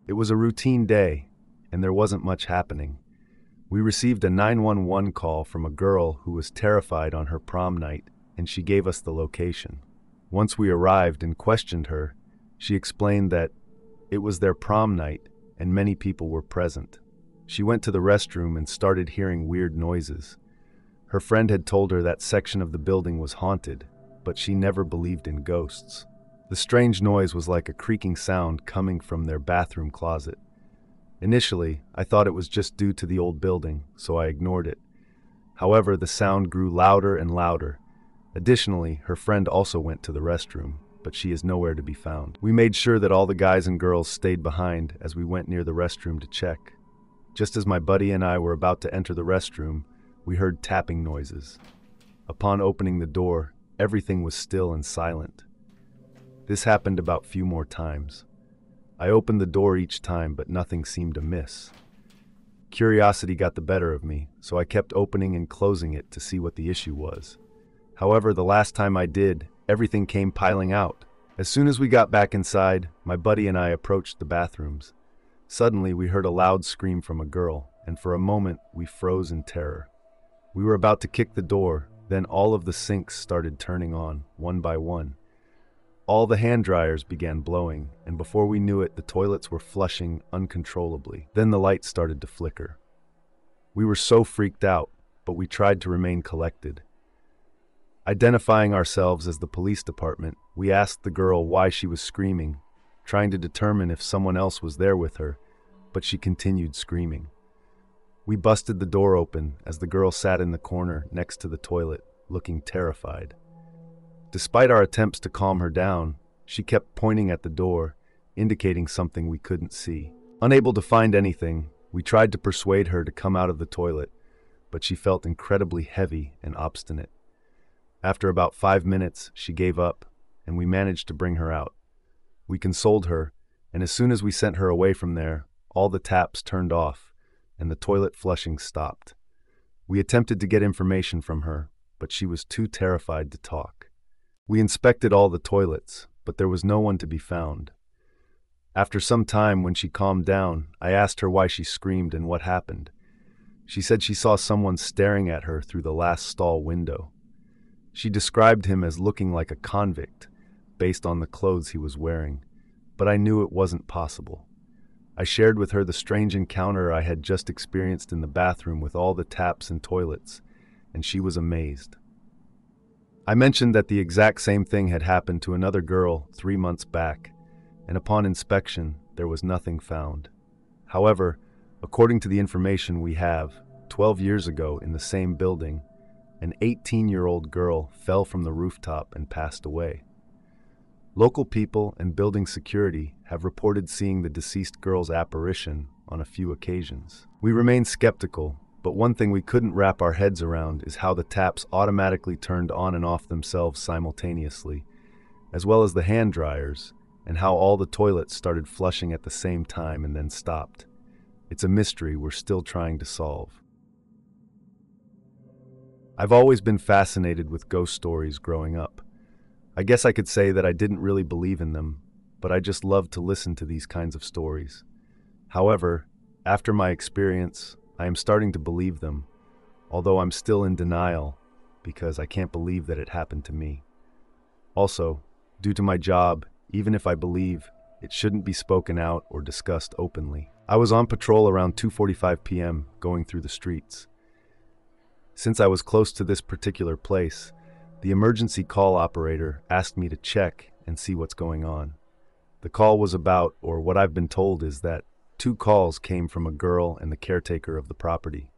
It was a routine day, and there wasn't much happening. We received a 911 call from a girl who was terrified on her prom night, and she gave us the location. Once we arrived and questioned her, she explained that it was their prom night and many people were present. She went to the restroom and started hearing weird noises. Her friend had told her that section of the building was haunted, but she never believed in ghosts. The strange noise was like a creaking sound coming from their bathroom closet. Initially, I thought it was just due to the old building, so I ignored it. However, the sound grew louder and louder. Additionally, her friend also went to the restroom, but she is nowhere to be found. We made sure that all the guys and girls stayed behind as we went near the restroom to check. Just as my buddy and I were about to enter the restroom, we heard tapping noises. Upon opening the door, everything was still and silent. This happened about few more times. I opened the door each time, but nothing seemed amiss. Curiosity got the better of me, so I kept opening and closing it to see what the issue was. However, the last time I did, everything came piling out. As soon as we got back inside, my buddy and I approached the bathrooms. Suddenly, we heard a loud scream from a girl, and for a moment, we froze in terror. We were about to kick the door, then all of the sinks started turning on, one by one. All the hand dryers began blowing, and before we knew it, the toilets were flushing uncontrollably. Then the lights started to flicker. We were so freaked out, but we tried to remain collected. Identifying ourselves as the police department, we asked the girl why she was screaming, trying to determine if someone else was there with her, but she continued screaming. We busted the door open as the girl sat in the corner next to the toilet, looking terrified. Despite our attempts to calm her down, she kept pointing at the door, indicating something we couldn't see. Unable to find anything, we tried to persuade her to come out of the toilet, but she felt incredibly heavy and obstinate. After about 5 minutes, she gave up, and we managed to bring her out. We consoled her, and as soon as we sent her away from there, all the taps turned off, and the toilet flushing stopped. We attempted to get information from her, but she was too terrified to talk. We inspected all the toilets, but there was no one to be found. After some time, when she calmed down, I asked her why she screamed and what happened. She said she saw someone staring at her through the last stall window. She described him as looking like a convict, based on the clothes he was wearing, but I knew it wasn't possible. I shared with her the strange encounter I had just experienced in the bathroom with all the taps and toilets, and she was amazed. I mentioned that the exact same thing had happened to another girl 3 months back, and upon inspection, there was nothing found. However, according to the information we have, 12 years ago in the same building, an 18-year-old girl fell from the rooftop and passed away. Local people and building security have reported seeing the deceased girl's apparition on a few occasions. We remain skeptical, but one thing we couldn't wrap our heads around is how the taps automatically turned on and off themselves simultaneously, as well as the hand dryers, and how all the toilets started flushing at the same time and then stopped. It's a mystery we're still trying to solve. I've always been fascinated with ghost stories growing up. I guess I could say that I didn't really believe in them, but I just loved to listen to these kinds of stories. However, after my experience, I am starting to believe them, although I'm still in denial because I can't believe that it happened to me. Also, due to my job, even if I believe, it shouldn't be spoken out or discussed openly. I was on patrol around 2:45 p.m. going through the streets. Since I was close to this particular place, the emergency call operator asked me to check and see what's going on. The call was about, or what I've been told is that, 2 calls came from a girl and the caretaker of the property.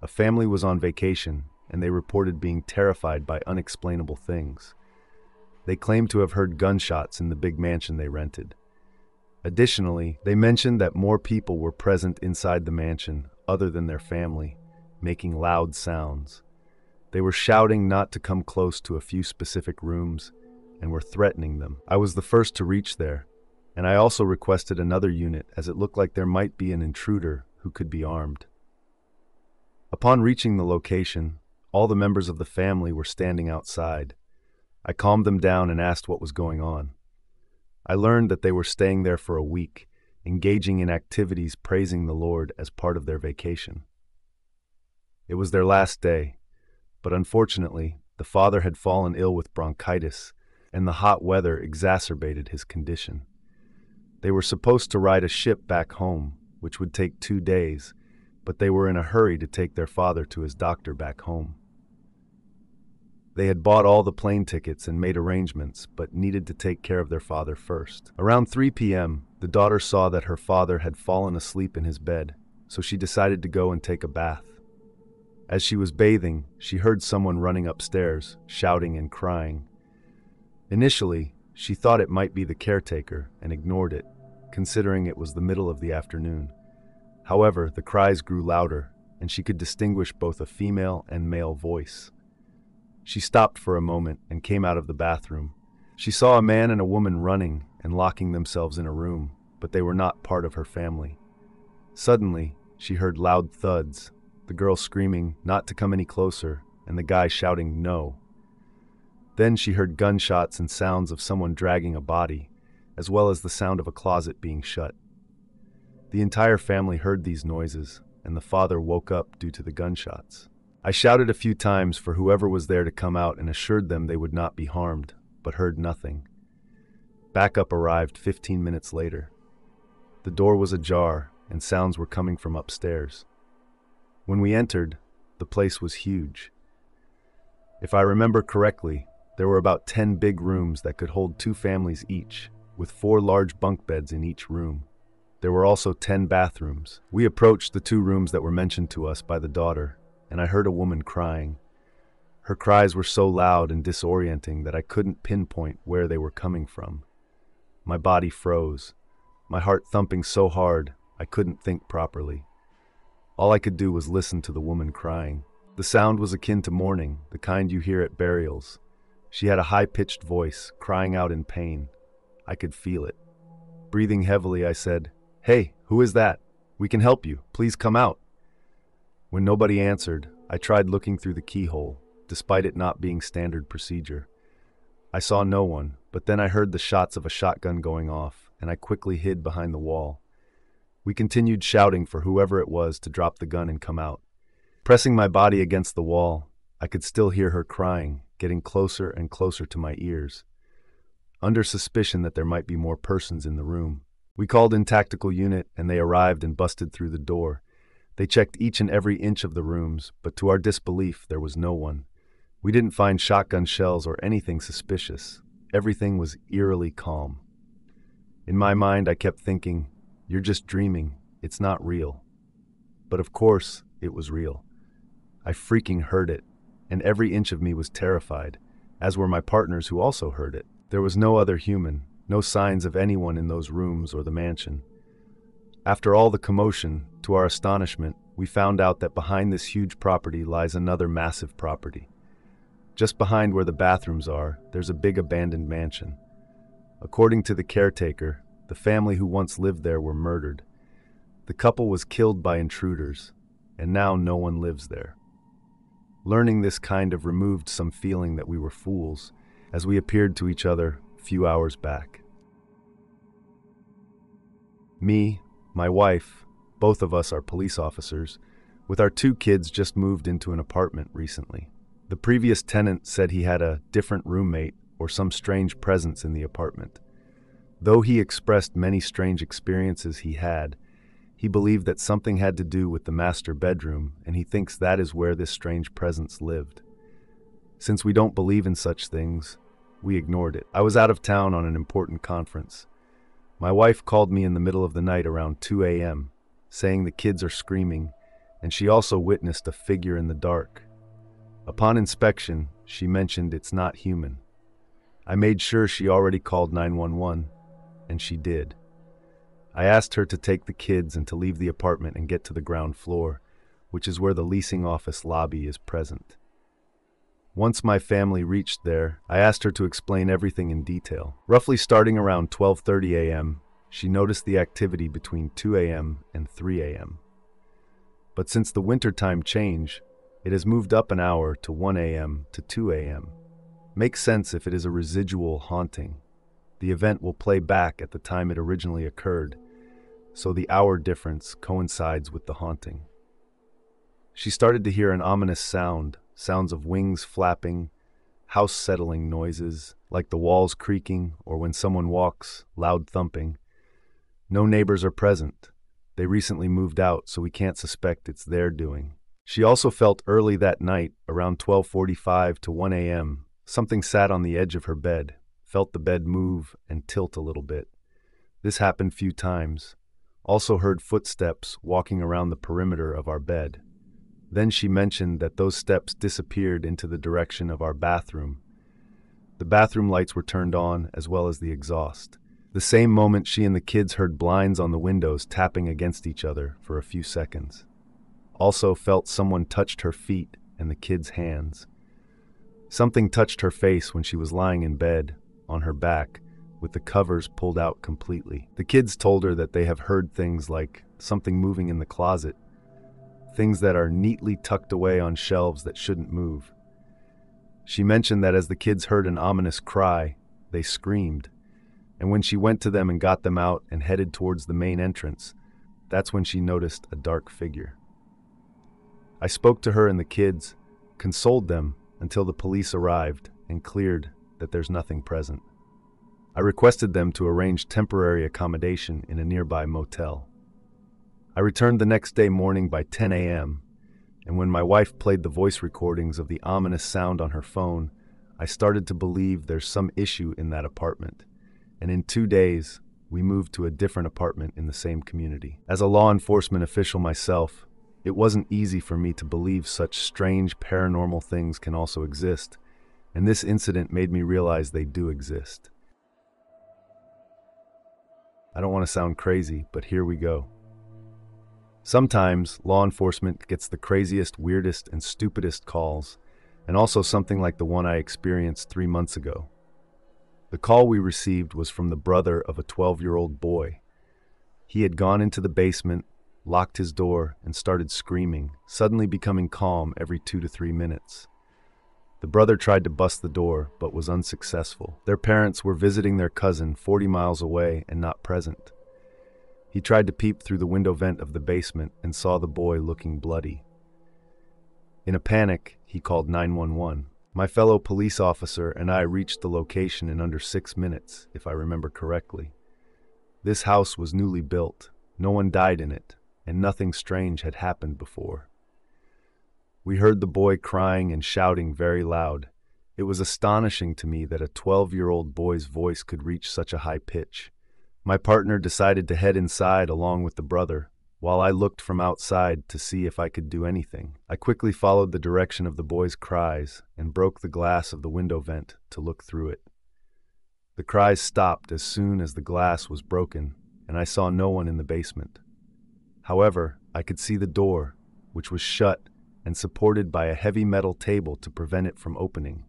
A family was on vacation, and they reported being terrified by unexplainable things. They claimed to have heard gunshots in the big mansion they rented. Additionally, they mentioned that more people were present inside the mansion other than their family, making loud sounds. They were shouting not to come close to a few specific rooms and were threatening them. I was the first to reach there, and I also requested another unit as it looked like there might be an intruder who could be armed. Upon reaching the location, all the members of the family were standing outside. I calmed them down and asked what was going on. I learned that they were staying there for a week, engaging in activities praising the Lord as part of their vacation. It was their last day, but unfortunately, the father had fallen ill with bronchitis, and the hot weather exacerbated his condition. They were supposed to ride a ship back home, which would take 2 days, but they were in a hurry to take their father to his doctor back home. They had bought all the plane tickets and made arrangements, but needed to take care of their father first. Around 3 p.m., the daughter saw that her father had fallen asleep in his bed, so she decided to go and take a bath. As she was bathing, she heard someone running upstairs, shouting and crying. Initially, she thought it might be the caretaker and ignored it, considering it was the middle of the afternoon. However, the cries grew louder, and she could distinguish both a female and male voice. She stopped for a moment and came out of the bathroom. She saw a man and a woman running and locking themselves in a room, but they were not part of her family. Suddenly, she heard loud thuds, the girl screaming not to come any closer, and the guy shouting no. Then she heard gunshots and sounds of someone dragging a body, as well as the sound of a closet being shut. The entire family heard these noises, and the father woke up due to the gunshots. I shouted a few times for whoever was there to come out and assured them they would not be harmed, but heard nothing. Backup arrived 15 minutes later. The door was ajar, and sounds were coming from upstairs. When we entered, the place was huge. If I remember correctly, there were about 10 big rooms that could hold 2 families each, with 4 large bunk beds in each room. There were also 10 bathrooms. We approached the 2 rooms that were mentioned to us by the daughter, and I heard a woman crying. Her cries were so loud and disorienting that I couldn't pinpoint where they were coming from. My body froze, my heart thumping so hard I couldn't think properly. All I could do was listen to the woman crying. The sound was akin to mourning, the kind you hear at burials. She had a high-pitched voice, crying out in pain. I could feel it. Breathing heavily, I said, "Hey, who is that? We can help you. Please come out." When nobody answered, I tried looking through the keyhole, despite it not being standard procedure. I saw no one, but then I heard the shots of a shotgun going off, and I quickly hid behind the wall. We continued shouting for whoever it was to drop the gun and come out. Pressing my body against the wall, I could still hear her crying, getting closer and closer to my ears. Under suspicion that there might be more persons in the room, we called in tactical unit and they arrived and busted through the door. They checked each and every inch of the rooms, but to our disbelief, there was no one. We didn't find shotgun shells or anything suspicious. Everything was eerily calm. In my mind, I kept thinking, "You're just dreaming. It's not real." But of course, it was real. I freaking heard it, and every inch of me was terrified, as were my partners who also heard it. There was no other human, no signs of anyone in those rooms or the mansion. After all the commotion, to our astonishment, we found out that behind this huge property lies another massive property. Just behind where the bathrooms are, there's a big abandoned mansion. According to the caretaker, the family who once lived there were murdered. The couple was killed by intruders, and now no one lives there. Learning this kind of removed some feeling that we were fools, as we appeared to each other a few hours back. Me, my wife, both of us are police officers, with our 2 kids just moved into an apartment recently. The previous tenant said he had a different roommate or some strange presence in the apartment. Though he expressed many strange experiences he had, he believed that something had to do with the master bedroom, and he thinks that is where this strange presence lived. Since we don't believe in such things, we ignored it. I was out of town on an important conference. My wife called me in the middle of the night around 2 a.m., saying the kids are screaming, and she also witnessed a figure in the dark. Upon inspection, she mentioned it's not human. I made sure she already called 911, and she did. I asked her to take the kids and to leave the apartment and get to the ground floor, which is where the leasing office lobby is present. Once my family reached there, I asked her to explain everything in detail. Roughly starting around 12:30 a.m., she noticed the activity between 2 a.m. and 3 a.m. But since the wintertime change, it has moved up an hour to 1 a.m. to 2 a.m. Makes sense if it is a residual haunting. The event will play back at the time it originally occurred, so the hour difference coincides with the haunting. She started to hear an ominous sounds of wings flapping, house settling noises, like the walls creaking or when someone walks, loud thumping. No neighbors are present. They recently moved out, so we can't suspect it's their doing. She also felt early that night, around 12:45 to 1 a.m., something sat on the edge of her bed, felt the bed move and tilt a little bit. This happened few times. Also heard footsteps walking around the perimeter of our bed. Then she mentioned that those steps disappeared into the direction of our bathroom. The bathroom lights were turned on, as well as the exhaust. The same moment she and the kids heard blinds on the windows tapping against each other for a few seconds. Also felt someone touched her feet and the kids' hands. Something touched her face when she was lying in bed, on her back, with the covers pulled out completely. The kids told her that they have heard things like something moving in the closet, things that are neatly tucked away on shelves that shouldn't move. She mentioned that as the kids heard an ominous cry, they screamed, and when she went to them and got them out and headed towards the main entrance, that's when she noticed a dark figure. I spoke to her and the kids, consoled them until the police arrived and cleared that there's nothing present. I requested them to arrange temporary accommodation in a nearby motel. I returned the next day morning by 10 a.m., and when my wife played the voice recordings of the ominous sound on her phone, I started to believe there's some issue in that apartment. And in 2 days, we moved to a different apartment in the same community. As a law enforcement official myself, it wasn't easy for me to believe such strange paranormal things can also exist, and this incident made me realize they do exist. I don't want to sound crazy, but here we go. Sometimes law enforcement gets the craziest, weirdest, and stupidest calls, and also something like the one I experienced 3 months ago. The call we received was from the brother of a 12-year-old boy. He had gone into the basement, locked his door, and started screaming, suddenly becoming calm every 2 to 3 minutes. The brother tried to bust the door, but was unsuccessful. Their parents were visiting their cousin 40 miles away and not present. He tried to peep through the window vent of the basement and saw the boy looking bloody. In a panic, he called 911. My fellow police officer and I reached the location in under 6 minutes, if I remember correctly. This house was newly built, no one died in it, and nothing strange had happened before. We heard the boy crying and shouting very loud. It was astonishing to me that a 12-year-old boy's voice could reach such a high pitch. My partner decided to head inside along with the brother, while I looked from outside to see if I could do anything. I quickly followed the direction of the boy's cries and broke the glass of the window vent to look through it. The cries stopped as soon as the glass was broken, and I saw no one in the basement. However, I could see the door, which was shut and supported by a heavy metal table to prevent it from opening.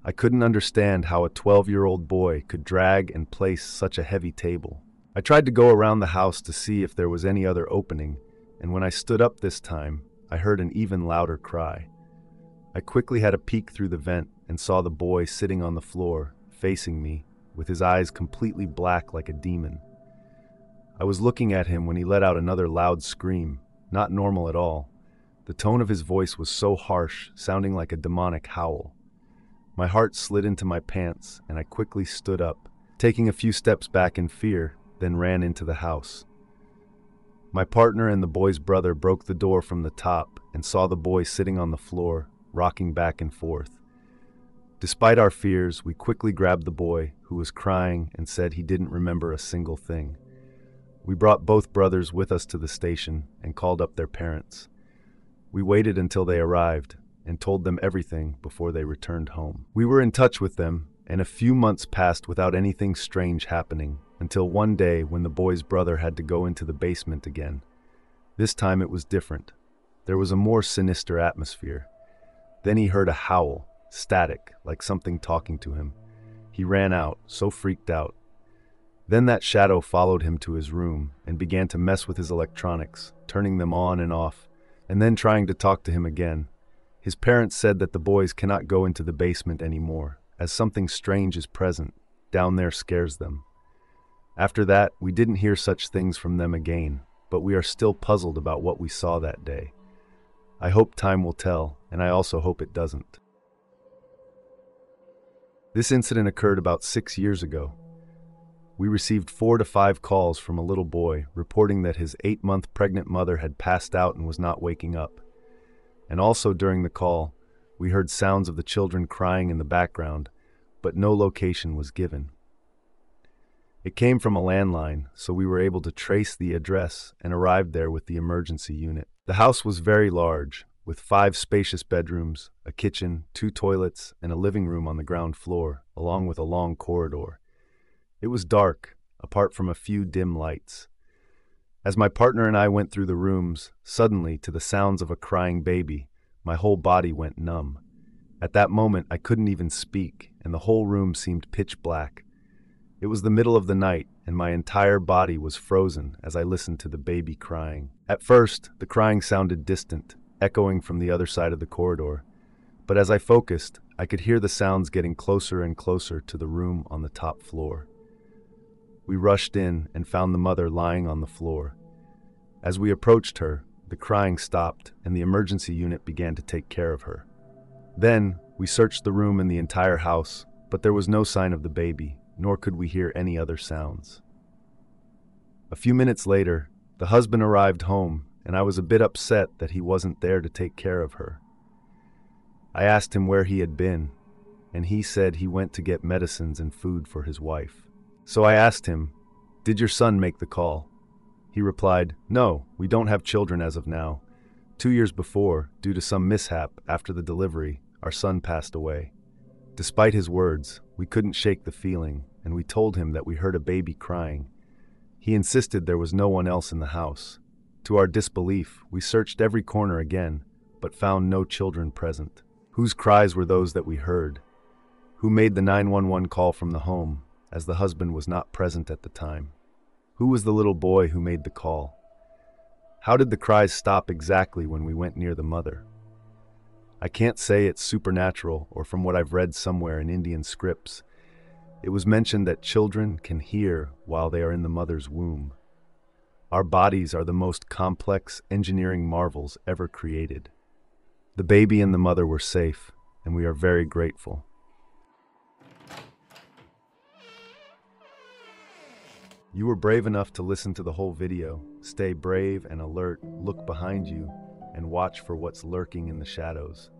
I couldn't understand how a 12-year-old boy could drag and place such a heavy table. I tried to go around the house to see if there was any other opening, and when I stood up this time, I heard an even louder cry. I quickly had a peek through the vent and saw the boy sitting on the floor, facing me, with his eyes completely black like a demon. I was looking at him when he let out another loud scream, not normal at all. The tone of his voice was so harsh, sounding like a demonic howl. My heart slid into my pants, and I quickly stood up, taking a few steps back in fear, then ran into the house. My partner and the boy's brother broke the door from the top and saw the boy sitting on the floor, rocking back and forth. Despite our fears, we quickly grabbed the boy, who was crying and said he didn't remember a single thing. We brought both brothers with us to the station and called up their parents. We waited until they arrived and told them everything before they returned home. We were in touch with them, and a few months passed without anything strange happening, until one day when the boy's brother had to go into the basement again. This time it was different. There was a more sinister atmosphere. Then he heard a howl, static, like something talking to him. He ran out, so freaked out. Then that shadow followed him to his room and began to mess with his electronics, turning them on and off, and then trying to talk to him again. His parents said that the boys cannot go into the basement anymore, as something strange is present. Down there scares them. After that, we didn't hear such things from them again, but we are still puzzled about what we saw that day. I hope time will tell, and I also hope it doesn't. This incident occurred about 6 years ago. We received 4 to 5 calls from a little boy reporting that his 8-month pregnant mother had passed out and was not waking up. And also during the call, we heard sounds of the children crying in the background, but no location was given. It came from a landline, so we were able to trace the address and arrived there with the emergency unit. The house was very large, with 5 spacious bedrooms, a kitchen, 2 toilets, and a living room on the ground floor, along with a long corridor. It was dark, apart from a few dim lights. As my partner and I went through the rooms, suddenly, to the sounds of a crying baby, my whole body went numb. At that moment, I couldn't even speak, and the whole room seemed pitch black. It was the middle of the night, and my entire body was frozen as I listened to the baby crying. At first, the crying sounded distant, echoing from the other side of the corridor. But as I focused, I could hear the sounds getting closer and closer to the room on the top floor. We rushed in and found the mother lying on the floor. As we approached her, the crying stopped, and the emergency unit began to take care of her. Then, we searched the room and the entire house, but there was no sign of the baby, nor could we hear any other sounds. A few minutes later, the husband arrived home, and I was a bit upset that he wasn't there to take care of her. I asked him where he had been, and he said he went to get medicines and food for his wife. So I asked him, "Did your son make the call?" He replied, "No, we don't have children as of now. 2 years before, due to some mishap after the delivery, our son passed away." Despite his words, we couldn't shake the feeling, and we told him that we heard a baby crying. He insisted there was no one else in the house. To our disbelief, we searched every corner again, but found no children present. Whose cries were those that we heard? Who made the 911 call from the home, as the husband was not present at the time? Who was the little boy who made the call? How did the cries stop exactly when we went near the mother? I can't say it's supernatural or from what I've read somewhere in Indian scripts. It was mentioned that children can hear while they are in the mother's womb. Our bodies are the most complex engineering marvels ever created. The baby and the mother were safe, and we are very grateful. You were brave enough to listen to the whole video. Stay brave and alert, look behind you, and watch for what's lurking in the shadows.